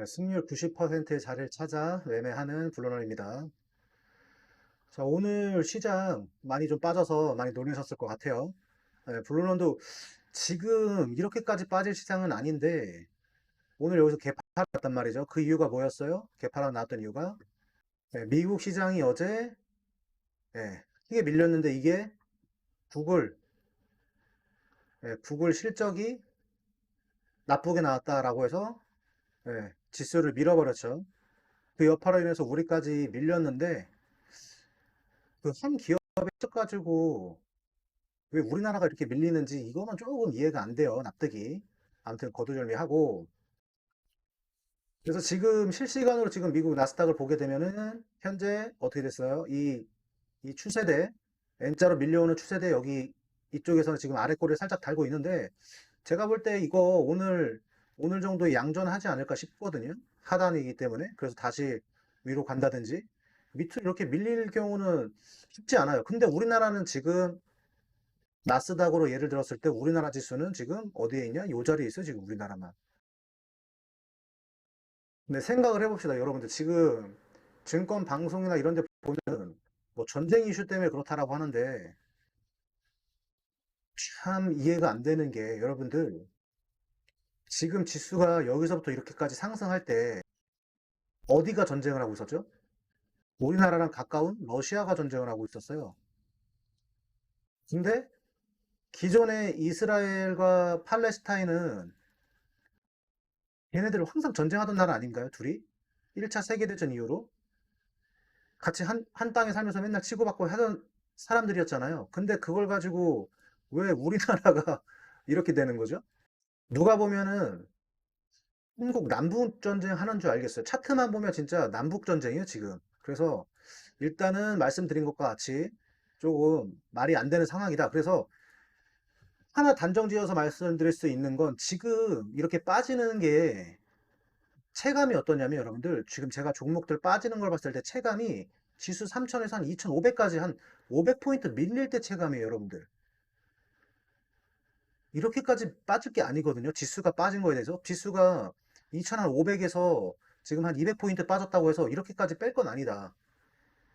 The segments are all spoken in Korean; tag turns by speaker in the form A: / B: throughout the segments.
A: 승률 90%의 자리를 찾아 매매하는 블루런입니다. 자, 오늘 시장 많이 좀 빠져서 많이 놀라셨을 것 같아요. 블루런도 지금 이렇게까지 빠질 시장은 아닌데 오늘 여기서 개파락 났단 말이죠. 그 이유가 뭐였어요? 개파락 나왔던 이유가 미국 시장이 어제 이게 밀렸는데 이게 구글, 구글 실적이 나쁘게 나왔다라고 해서 지수를 밀어버렸죠. 그 여파로 인해서 우리까지 밀렸는데 그 한 기업의 실적 가지고 왜 우리나라가 이렇게 밀리는지 이거는 조금 이해가 안 돼요. 납득이. 아무튼 거두절미하고. 그래서 지금 실시간으로 지금 미국 나스닥을 보게 되면은 현재 어떻게 됐어요? 이 추세대, N자로 밀려오는 추세대 여기 이쪽에서는 지금 아래 꼬리를 살짝 달고 있는데 제가 볼 때 이거 오늘 정도의 양전하지 않을까 싶거든요. 하단이기 때문에. 그래서 다시 위로 간다든지 밑으로 이렇게 밀릴 경우는 쉽지 않아요. 근데 우리나라는 지금 나스닥으로 예를 들었을 때 우리나라 지수는 지금 어디에 있냐? 요 자리에 있어, 지금 우리나라만. 근데 생각을 해봅시다, 여러분들. 지금 증권 방송이나 이런 데 보면 뭐 전쟁 이슈 때문에 그렇다라고 하는데 참 이해가 안 되는 게 여러분들 지금 지수가 여기서부터 이렇게까지 상승할 때 어디가 전쟁을 하고 있었죠? 우리나라랑 가까운 러시아가 전쟁을 하고 있었어요. 근데 기존의 이스라엘과 팔레스타인은 얘네들 항상 전쟁하던 나라 아닌가요? 둘이? 1차 세계대전 이후로 같이 한 땅에 살면서 맨날 치고받고 하던 사람들이었잖아요. 근데 그걸 가지고 왜 우리나라가 이렇게 되는 거죠? 누가 보면은 한국 남북전쟁 하는 줄 알겠어요. 차트만 보면 진짜 남북전쟁이에요, 지금. 그래서 일단은 말씀드린 것과 같이 조금 말이 안 되는 상황이다. 그래서 하나 단정 지어서 말씀드릴 수 있는 건 지금 이렇게 빠지는 게 체감이 어떠냐면 여러분들 지금 제가 종목들 빠지는 걸 봤을 때 체감이 지수 3000에서 한 2500까지 한 500포인트 밀릴 때 체감이에요, 여러분들. 이렇게까지 빠질 게 아니거든요. 지수가 빠진 거에 대해서. 지수가 2500에서 지금 한 200포인트 빠졌다고 해서 이렇게까지 뺄 건 아니다.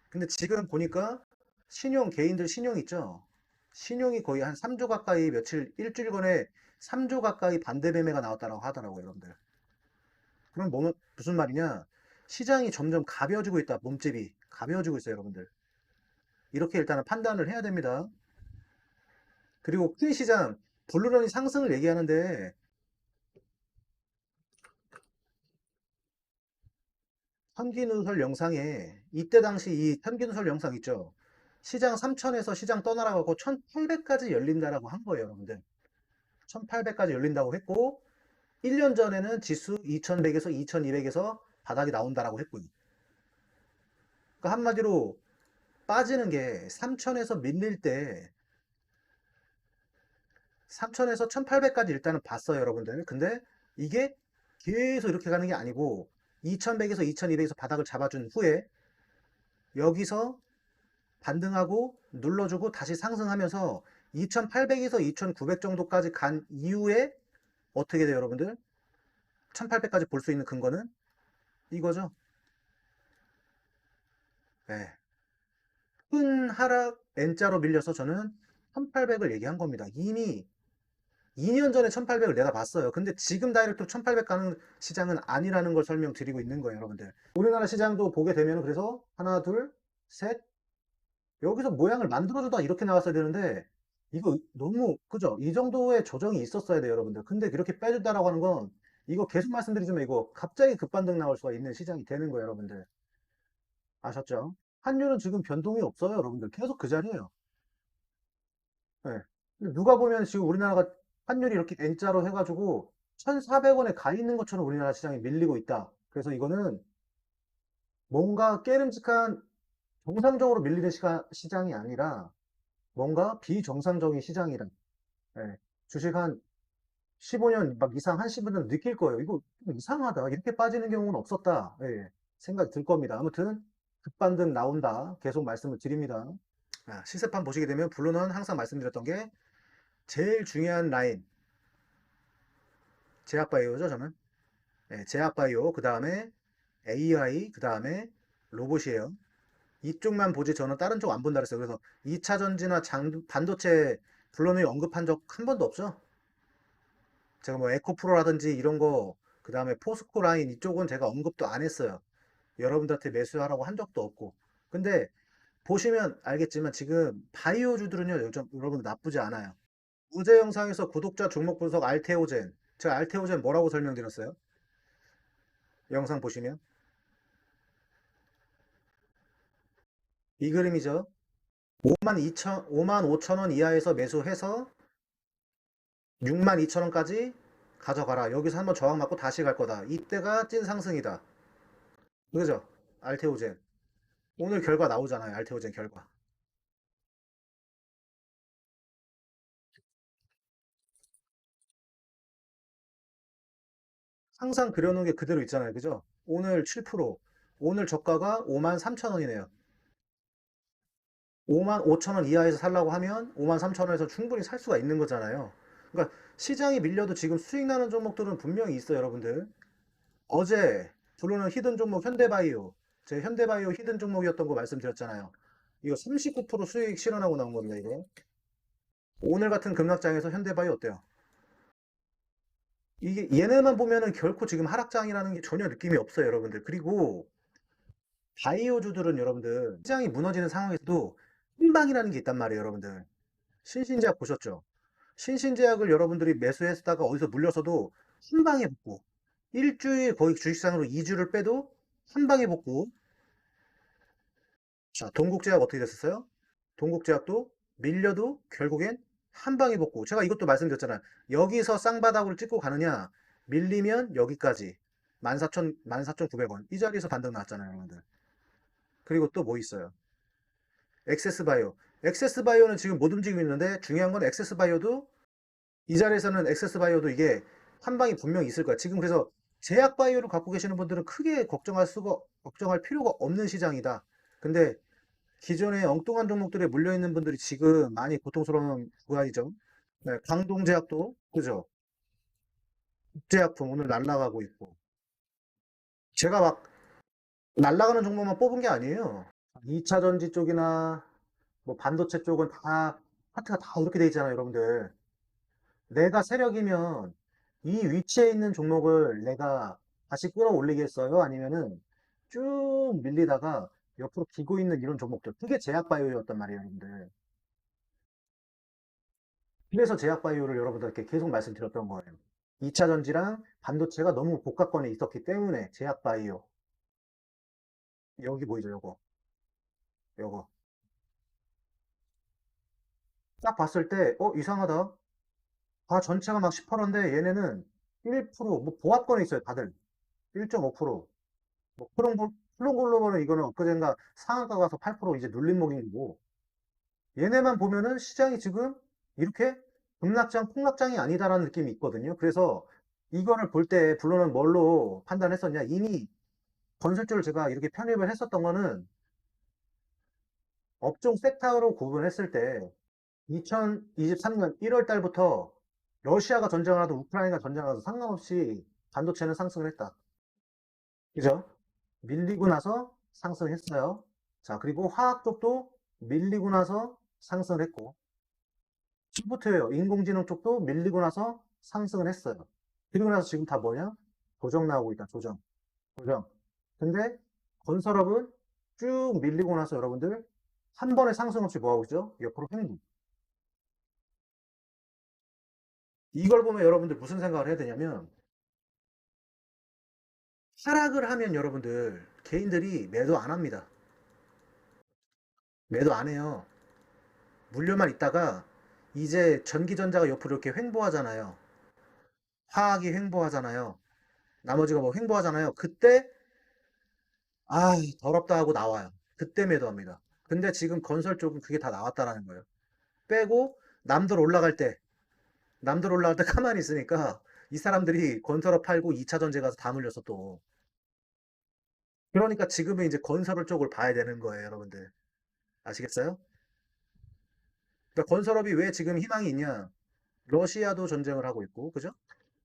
A: 근데 지금 보니까 신용, 개인들 신용 있죠? 신용이 거의 한 3조 가까이 일주일 전에 3조 가까이 반대 매매가 나왔다고 하더라고요, 여러분들. 그럼 뭐, 무슨 말이냐? 시장이 점점 가벼워지고 있다, 몸집이. 가벼워지고 있어요, 여러분들. 이렇게 일단은 판단을 해야 됩니다. 그리고 큰 시장, 블루런이 상승을 얘기하는데, 현기누설 영상에, 이때 당시 이 현기누설 영상 있죠? 시장 3000에서 시장 떠나라고 1800까지 열린다라고 한 거예요, 여러분들. 1800까지 열린다고 했고, 1년 전에는 지수 2100에서 2200에서 바닥이 나온다라고 했고요. 그러니까 한마디로 빠지는 게 3000에서 밀릴 때 3000에서 1800까지 일단은 봤어요, 여러분들. 근데 이게 계속 이렇게 가는 게 아니고 2100에서 2200에서 바닥을 잡아준 후에 여기서 반등하고 눌러주고 다시 상승하면서 2800에서 2900 정도까지 간 이후에 어떻게 돼요, 여러분들? 1800까지 볼 수 있는 근거는 이거죠. 네. 큰 하락 N자로 밀려서 저는 1800을 얘기한 겁니다. 이미 2년 전에 1800을 내가 봤어요. 근데 지금 다이렉트 1800 가는 시장은 아니라는 걸 설명드리고 있는 거예요, 여러분들. 우리나라 시장도 보게 되면 그래서 하나, 둘, 셋, 여기서 모양을 만들어주다 이렇게 나왔어야 되는데 이거 너무 그죠? 이 정도의 조정이 있었어야 돼요, 여러분들. 근데 이렇게 빼준다라고 하는 건 이거 계속 말씀드리지만 이거 갑자기 급반등 나올 수가 있는 시장이 되는 거예요, 여러분들. 아셨죠? 환율은 지금 변동이 없어요, 여러분들. 계속 그 자리예요. 네. 누가 보면 지금 우리나라가 환율이 이렇게 N자로 해가지고 1,400원에 가 있는 것처럼 우리나라 시장이 밀리고 있다. 그래서 이거는 뭔가 깨름직한 정상적으로 밀리는 시장이 아니라 뭔가 비정상적인 시장이라. 예. 주식 한 15년 막 이상 하신 분들은 느낄 거예요. 이거 좀 이상하다. 이렇게 빠지는 경우는 없었다. 예. 생각이 들 겁니다. 아무튼 급반등 나온다. 계속 말씀을 드립니다. 시세판 보시게 되면 블루는 항상 말씀드렸던 게 제일 중요한 라인 제압바이오죠, 저는. 예, 제약바이오, 그 다음에 AI, 그 다음에 로봇이에요. 이쪽만 보지 저는 다른 쪽 안 본다 그랬어요. 그래서 2차 전지나 반도체 불러내 언급한 적 한 번도 없죠. 제가 뭐 에코프로라든지 이런 거, 그 다음에 포스코 라인 이쪽은 제가 언급도 안 했어요. 여러분들한테 매수하라고 한 적도 없고. 근데 보시면 알겠지만 지금 바이오주들은요, 요즘 여러분 나쁘지 않아요. 무제 영상에서 구독자 종목 분석 알테오젠. 제가 알테오젠 뭐라고 설명드렸어요? 영상 보시면. 이 그림이죠. 5만 5천 원 이하에서 매수해서 6만 2천 원까지 가져가라. 여기서 한번 저항 맞고 다시 갈 거다. 이때가 찐 상승이다. 그죠? 알테오젠. 오늘 결과 나오잖아요. 알테오젠 결과. 항상 그려놓은 게 그대로 있잖아요. 그죠? 오늘 7%. 오늘 저가가 5만 3천 원이네요. 5만 5천 원 이하에서 살라고 하면 5만 3천 원에서 충분히 살 수가 있는 거잖아요. 그러니까 시장이 밀려도 지금 수익 나는 종목들은 분명히 있어요, 여러분들. 어제 블루는 히든 종목 현대바이오. 제 현대바이오 히든 종목이었던 거 말씀드렸잖아요. 이거 39% 수익 실현하고 나온 겁니다, 이거. 오늘 같은 급락장에서 현대바이오 어때요? 이게 얘네만 보면은 결코 지금 하락장이라는 게 전혀 느낌이 없어요, 여러분들. 그리고 바이오주들은 여러분들 시장이 무너지는 상황에서도 한방이라는 게 있단 말이에요, 여러분들. 신신제약 보셨죠? 신신제약을 여러분들이 매수했다가 어디서 물려서도 한 방에 붙고 일주일 거의 주식상으로 2주를 빼도 한 방에 붙고. 자, 동국제약 어떻게 됐었어요? 동국제약도 밀려도 결국엔 한 방에 붙고, 제가 이것도 말씀드렸잖아요. 여기서 쌍바닥으로 찍고 가느냐, 밀리면 여기까지 14,900원 이 자리에서 반등 나왔잖아요, 여러분들. 그리고 또 뭐 있어요? 엑세스바이오. 엑세스바이오는 지금 못 움직이고 있는데 중요한 건 엑세스바이오도 이 자리에서는 엑세스바이오도 이게 한 방이 분명히 있을 거야. 지금 그래서 제약바이오를 갖고 계시는 분들은 크게 걱정할 필요가 없는 시장이다. 근데 기존에 엉뚱한 종목들에 물려있는 분들이 지금 많이 고통스러운 구간이죠. 네, 광동제약도, 그죠? 국제약품 오늘 날라가고 있고. 제가 막 날라가는 종목만 뽑은 게 아니에요. 2차 전지 쪽이나 뭐 반도체 쪽은 다, 파트가 다 이렇게 돼 있잖아요, 여러분들. 내가 세력이면 이 위치에 있는 종목을 내가 다시 끌어올리겠어요? 아니면은 쭉 밀리다가 옆으로 기고 있는 이런 종목들. 그게 제약바이오였단 말이에요, 여러분들. 그래서 제약바이오를 여러분들께 계속 말씀드렸던 거예요. 2차 전지랑 반도체가 너무 복합권에 있었기 때문에 제약바이오. 여기 보이죠, 요거. 요거. 딱 봤을 때, 이상하다. 다 전체가 막 10%인데 얘네는 1%, 뭐 보합권에 있어요, 다들. 1.5%. 뭐 플론글로벌은 이거는 엊그젠가 상한가 가서 8% 이제 눌림목이고, 얘네만 보면은 시장이 지금 이렇게 급락장, 폭락장이 아니다라는 느낌이 있거든요. 그래서 이거를 볼 때 블루는 뭘로 판단했었냐? 이미 건설주를 제가 이렇게 편입을 했었던 거는 업종 섹터로 구분했을 때 2023년 1월 달부터 러시아가 전쟁을 하든 우크라이나가 전쟁을 하든 상관없이 반도체는 상승을 했다. 그죠? 밀리고 나서 상승했어요. 자, 그리고 화학 쪽도 밀리고 나서 상승을 했고, 소프트웨어, 인공지능 쪽도 밀리고 나서 상승을 했어요. 그리고 나서 지금 다 뭐냐? 조정 나오고 있다, 조정. 조정. 근데 건설업은 쭉 밀리고 나서 여러분들 한 번에 상승 없이 뭐 하고 있죠? 옆으로 횡보. 이걸 보면 여러분들 무슨 생각을 해야 되냐면, 하락을 하면 여러분들 개인들이 매도 안 합니다. 매도 안 해요. 물려만 있다가 이제 전기전자가 옆으로 이렇게 횡보하잖아요. 화학이 횡보하잖아요. 나머지가 뭐 횡보하잖아요. 그때 아, 더럽다 하고 나와요. 그때 매도합니다. 근데 지금 건설 쪽은 그게 다 나왔다라는 거예요. 빼고 남들 올라갈 때, 남들 올라갈 때 가만히 있으니까 이 사람들이 건설업 팔고 2차 전지 가서 다 물려서 또. 그러니까 지금은 이제 건설업 쪽을 봐야 되는 거예요, 여러분들. 아시겠어요? 그러니까 건설업이 왜 지금 희망이 있냐? 러시아도 전쟁을 하고 있고, 그죠?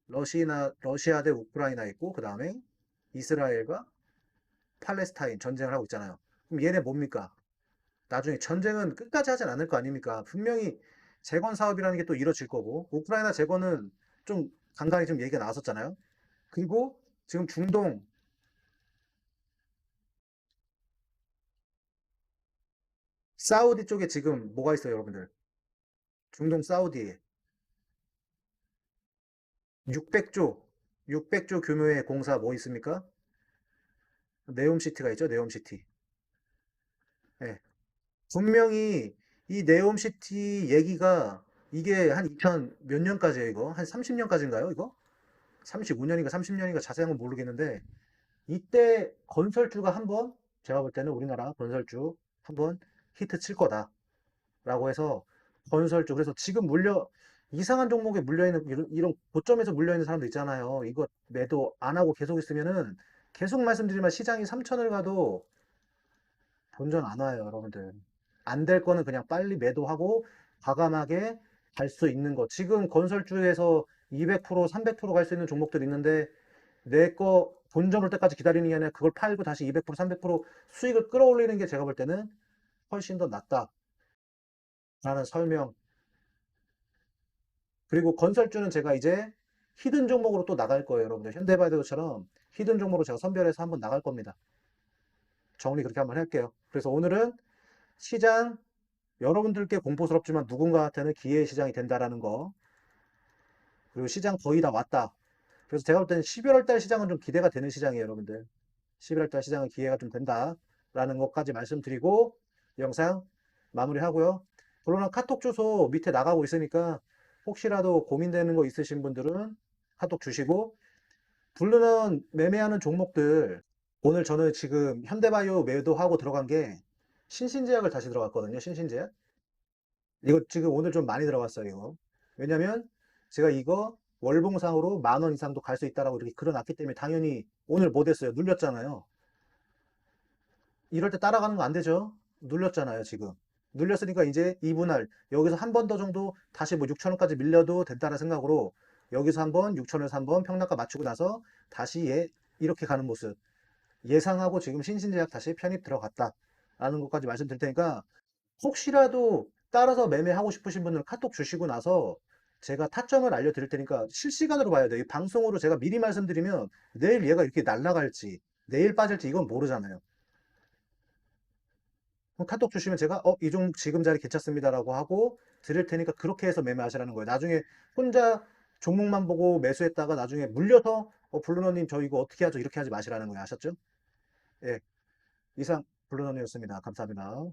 A: 러시아 대 우크라이나 있고, 그 다음에 이스라엘과 팔레스타인 전쟁을 하고 있잖아요. 그럼 얘네 뭡니까? 나중에 전쟁은 끝까지 하진 않을 거 아닙니까? 분명히 재건 사업이라는 게 또 이뤄질 거고, 우크라이나 재건은 좀 간간히 좀 얘기가 나왔었잖아요. 그리고 지금 중동, 사우디 쪽에 지금 뭐가 있어요, 여러분들? 중동 사우디에 600조, 600조 규모의 공사 뭐 있습니까? 네옴시티가 있죠, 네옴시티. 예. 분명히 이 네옴시티 얘기가 이게 한 2000 몇 년까지예요, 이거? 한 30년까지인가요, 이거? 35년인가 30년인가 자세한 건 모르겠는데 이때 건설주가 한번 제가 볼 때는 우리나라 건설주 한번 히트 칠 거다라고 해서 건설주 그래서 지금 물려 이상한 종목에 물려 있는 이런 고점에서 물려 있는 사람도 있잖아요. 이거 매도 안 하고 계속 있으면은 계속 말씀드리지만 시장이 3천을 가도 본전 안 와요, 여러분들. 안 될 거는 그냥 빨리 매도하고 과감하게 갈 수 있는 거. 지금 건설주에서 200%, 300%갈 수 있는 종목들 있는데 내 거 본전 올 때까지 기다리는 게 아니라 그걸 팔고 다시 200%, 300% 수익을 끌어올리는 게 제가 볼 때는 훨씬 더 낫다라는 설명. 그리고 건설주는 제가 이제 히든 종목으로 또 나갈 거예요, 여러분들. 현대바이오처럼 히든 종목으로 제가 선별해서 한번 나갈 겁니다. 정리 그렇게 한번 할게요. 그래서 오늘은 시장 여러분들께 공포스럽지만 누군가한테는 기회의 시장이 된다라는 거. 그리고 시장 거의 다 왔다. 그래서 제가 볼 때는 11월 달 시장은 좀 기대가 되는 시장이에요, 여러분들. 11월 달 시장은 기회가 좀 된다라는 것까지 말씀드리고 영상 마무리하고요. 물론 카톡 주소 밑에 나가고 있으니까 혹시라도 고민되는 거 있으신 분들은 카톡 주시고 블루는 매매하는 종목들 오늘 저는 지금 현대바이오 매도하고 들어간 게 신신제약을 다시 들어갔거든요. 신신제약. 이거 지금 오늘 좀 많이 들어갔어요, 이거. 왜냐면 제가 이거 월봉상으로 10,000원 이상도 갈 수 있다라고 이렇게 그려놨기 때문에 당연히 오늘 못했어요. 눌렸잖아요. 이럴 때 따라가는 거 안 되죠? 눌렸잖아요, 지금. 눌렸으니까 이제 2분할 여기서 한 번 더 정도 다시 뭐 6,000원까지 밀려도 된다는 생각으로 여기서 한번 6,000원에서 한번 평락가 맞추고 나서 다시 이렇게 가는 모습 예상하고 지금 신신제약 다시 편입 들어갔다라는 것까지 말씀드릴 테니까 혹시라도 따라서 매매하고 싶으신 분들 카톡 주시고 나서 제가 타점을 알려드릴 테니까 실시간으로 봐야 돼요. 이 방송으로 제가 미리 말씀드리면 내일 얘가 이렇게 날아갈지 내일 빠질지 이건 모르잖아요. 그럼 카톡 주시면 제가 이 종목 지금 자리 괜찮습니다라고 하고 드릴 테니까 그렇게 해서 매매하시라는 거예요. 나중에 혼자 종목만 보고 매수했다가 나중에 물려서 블루너님 저 이거 어떻게 하죠? 이렇게 하지 마시라는 거예요. 아셨죠? 예, 이상 블루너님이었습니다. 감사합니다.